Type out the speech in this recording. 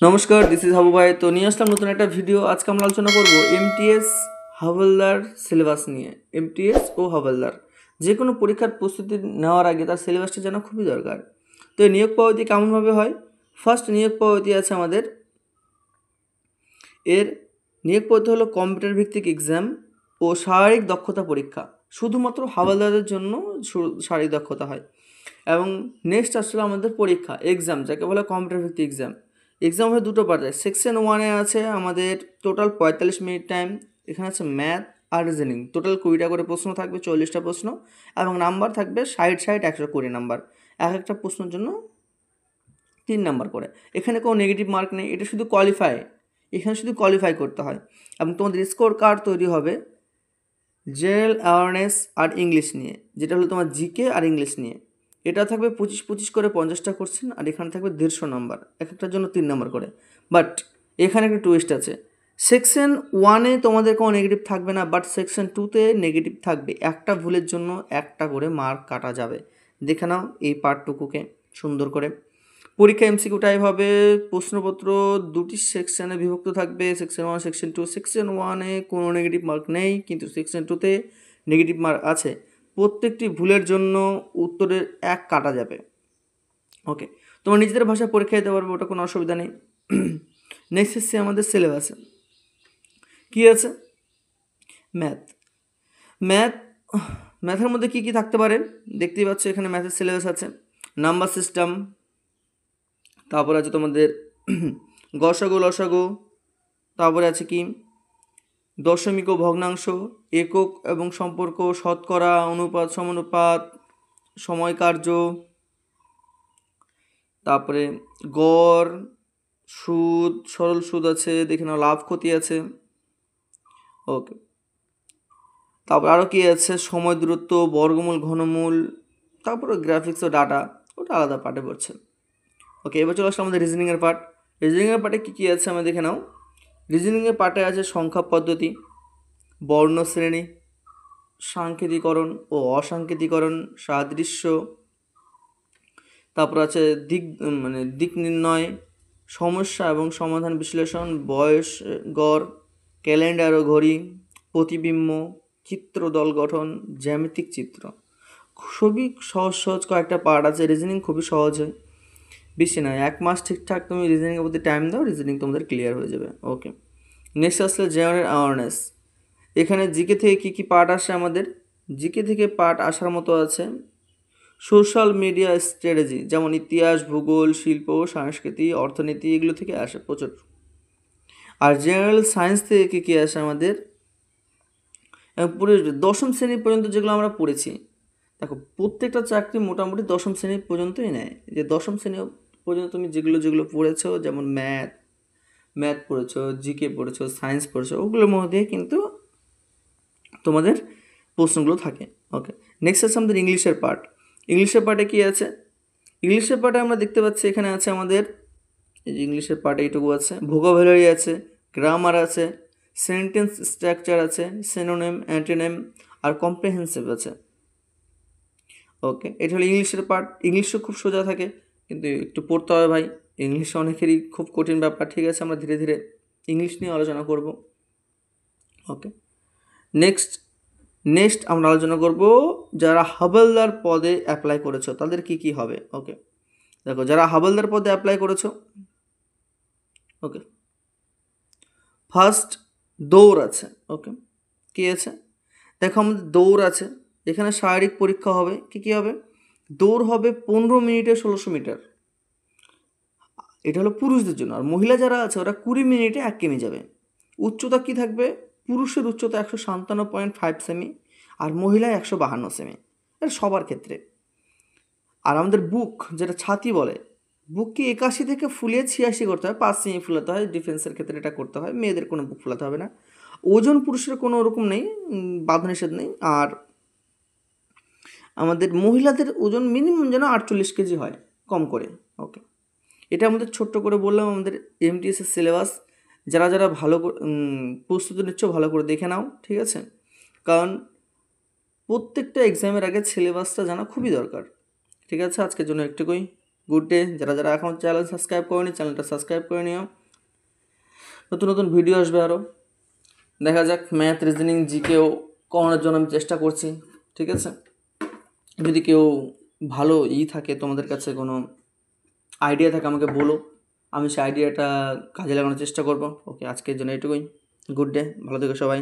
নমস্কার, this is Habu ভাই। তো নিয়ে আসলাম নতুন একটা ভিডিও। আজকে আমরা আলোচনা করব এমটিএস হাওলদার সিলেবাস নিয়ে। এমটিএস ও হাওলদার যে কোনো পরীক্ষার প্রস্তুতি নেওয়ার আগে তার সিলেবাসটা জানা খুবই দরকার। তো এই নিয়োগ পদ্ধতি কেমনভাবে হয়? ফার্স্ট নিয়োগ পদ্ধতি আছে আমাদের। এর নিয়োগ পদ্ধতি হলো কম্পিউটার ভিত্তিক এক্সাম ও শারীরিক দক্ষতা পরীক্ষা। শুধুমাত্র হাওলদারদের জন্য শারীরিক দক্ষতা হয়। এবং নেক্সট আসলে আমাদের পরীক্ষা এক্সাম, যাকে বলে কম্পিউটার ভিত্তিক এক্সাম। এক্সাম হয়ে দুটো পার্ট। সেকশন 1-এ আছে আমাদের টোটাল 45 মিনিট টাইম। এখানে আছে ম্যাথ আর রিজনিং। টোটাল 20টা করে প্রশ্ন থাকবে, 40টা প্রশ্ন, এবং নাম্বার থাকবে 60 120 নাম্বার। এক একটা প্রশ্নের জন্য 3 নাম্বার করে। এখানে কোনো নেগেটিভ মার্ক নেই, এটা শুধু কোয়ালিফাই। এখানে শুধু কোয়ালিফাই করতে হয়। এবং তোমাদের স্কোর কার্ড তৈরি হবে জেনারেল অ্যাওয়ারনেস আর ইংলিশ নিয়ে, যেটা হলো তোমার জিকে আর ইংলিশ নিয়ে। এটা থাকবে 25 করে 50টা কোশ্চেন, আর এখানে থাকবে 150 নাম্বার, এক একটার জন্য 3 নাম্বার করে। বাট এখানে একটা টুইস্ট আছে। সেকশন 1-এ তোমাদের কোনো নেগেটিভ থাকবে না, বাট সেকশন 2-তে নেগেটিভ থাকবে। একটা ভুলের জন্য একটা করে মার্ক কাটা যাবে। দেখে নাও এই পার্টটুকুকে সুন্দর করে। পরীক্ষা এমসিকিউ টাইপ হবে। প্রশ্নপত্র দুটি সেকশনে বিভক্ত থাকবে, সেকশন 1, সেকশন 2। সেকশন 1-এ কোনো নেগেটিভ মার্ক নেই, কিন্তু সেকশন 2-তে নেগেটিভ মার্ক আছে। প্রত্যেকটি ভুলের জন্য উত্তরের 1 কাটা যাবে। ওকে, তোমরা নিজেদের ভাষায় পরীক্ষা দিতে পারবে, ওটা কোনো অসুবিধা নেই। নেক্সট এসছে আমাদের সিলেবাসে কী আছে? ম্যাথ। ম্যাথ ম্যাথের মধ্যে কী কী থাকতে পারে দেখতেই পাচ্ছ। এখানে ম্যাথের সিলেবাস আছে নাম্বার সিস্টেম, তারপরে আছে তোমাদের গসাগু লসাগু, তারপরে আছে কি দশমিক ও ভগ্নাংশ, একক এবং সম্পর্ক, শতকরা, অনুপাত সমানুপাত, সময় কার্য, তারপরে গড়, সুদ, সরল সুদ আছে, দেখে নাও লাভ ক্ষতি আছে। ওকে, তারপর আরও কি আছে? সময় দূরত্ব, বর্গমূল, ঘনমূল, তারপরে গ্রাফিক্স ও ডাটা, ওটা আলাদা পার্টে পড়ছে। ওকে, এবার চলে আসলে আমাদের রিজনিংয়ের পার্ট। রিজনিংয়ের পার্টে কী কী আছে আমরা দেখে নাও। রিজনিংয়ের পার্টে আছে সংখ্যা পদ্ধতি, বর্ণশ্রেণী, সাংকেতিকরণ ও অসাংকেতিকরণ, সাদৃশ্য, তারপর আছে দিক নির্ণয়, সমস্যা এবং সমাধান বিশ্লেষণ, বয়স গড়, ক্যালেন্ডার ও ঘড়ি, প্রতিবিম্ব, চিত্র দল গঠন, জ্যামিতিক চিত্র। খুবই সহজ সহজ কয়েকটা পার্ট আছে। রিজনিং খুবই সহজ হয়, বেশি নয়। 1 মাস ঠিকঠাক তুমি রিজনিংয়ের প্রতি টাইম দাও, রিজনিং তোমাদের ক্লিয়ার হয়ে যাবে। ওকে, নেক্সট আসলে জেনারেল অ্যাওয়ারনেস। এখানে জিকে থেকে কী কী পার্ট আসে আমাদের? জিকে থেকে পার্ট আসার মতো আছে সোশ্যাল মিডিয়া স্ট্র্যাটেজি, যেমন ইতিহাস, ভূগোল, শিল্প, সংস্কৃতি, অর্থনীতি, এগুলো থেকে আসে প্রচুর। আর জেনারেল সায়েন্স থেকে কী কী আসে আমাদের? পুরো 10ম শ্রেণী পর্যন্ত যেগুলো আমরা পড়েছি। দেখো, প্রত্যেকটা চাকরি মোটামুটি 10ম শ্রেণী পর্যন্তই নেয়। যে 10ম শ্রেণী পর্যন্ত তুমি যেগুলো যেগুলো পড়েছো, যেমন ম্যাথ পড়েছো, জিকে পড়েছো, সায়েন্স পড়েছো, ওগুলোর মধ্যে কিন্তু তোমাদের প্রশ্নগুলো থাকে। ওকে, নেক্সট আছে আমাদের ইংলিশের পার্ট। ইংলিশের পার্টে কী আছে? ইংলিশের পার্টে আমরা দেখতে পাচ্ছি এখানে আছে আমাদের, এই যে ইংলিশের পার্টে এইটুকু আছে, ভোকাবুলারি আছে, গ্রামার আছে, সেন্টেন্স স্ট্রাকচার আছে, সিনোনিম, অ্যান্টোনিম, আর কম্প্রিহেনসিভ আছে। ওকে, এটা হলো ইংলিশের পার্ট। ইংলিশও খুব সোজা থাকে, কিন্তু একটু পড়তে হবে ভাই। ইংলিশ অনেকেরই খুব কঠিন ব্যাপার। ঠিক আছে, আমরা ধীরে ধীরে ইংলিশ নিয়ে আলোচনা করব। ওকে, নেক্সট আমরা আলোচনা করব যারা হাবলদার পদে অ্যাপ্লাই করেছো তাদের কি কি হবে। ওকে, দেখো, যারা হাবলদার পদে অ্যাপ্লাই করেছো, ওকে, ফার্স্ট দৌড় আছে। ওকে, কী আছে? দেখো, আমাদের দৌড় আছে। এখানে শারীরিক পরীক্ষা হবে। কী হবে? দৌড় হবে 15 মিনিটে 1600 মিটার। এটা হলো পুরুষদের জন্য। আর মহিলা যারা আছে ওরা 20 মিনিটে 1 কিমি যাবে। উচ্চতা কি থাকবে? পুরুষের উচ্চতা 157.5 সেমি, আর মহিলা 152 সেমি। এটা সবার ক্ষেত্রে। আর আমাদের বুক, যেটা ছাতি বলে, বুককে 81 থেকে ফুলিয়ে 86 করতে হয়, 5 সেমি ফুলাতে হয়। ডিফেন্সের ক্ষেত্রে এটা করতে হয়। মেয়েদের কোনো বুক ফুলাতে হবে না। ওজন পুরুষের কোনো ওরকম নেই, বাধা নিষেধ নেই। আর আমাদের মহিলাদের ওজন মিনিমাম যেন 48 কেজি হয়, কম করে। ওকে, এটা আমাদের ছোট্ট করে বললাম আমাদের এমটিএসের সিলেবাস। যারা যারা ভালো প্রস্তুতি নিচ্ছ ভালো করে দেখে নাও, ঠিক আছে? কারণ প্রত্যেকটা এক্সামের আগে সিলেবাসটা জানা খুবই দরকার। ঠিক আছে, আজকের জন্য একটুকুই। Good day. যারা যারা এখন চ্যানেল সাবস্ক্রাইব করেনি চ্যানেলটা সাবস্ক্রাইব করে নিও, নতুন নতুন ভিডিও আসবে আরও। দেখা যাক, ম্যাথ, রিজনিং, জিকেও করানোর জন্য আমি চেষ্টা করছি, ঠিক আছে? যদি কেউ ভালো থাকে, তোমাদের কাছে কোনো আইডিয়া থাকে আমাকে বলো, আমি সেই আইডিয়াটা কাজে লাগানোর চেষ্টা করব। ওকে, আজকের জন্য এটুকুই। গুড ডে, ভালো থেকো সবাই।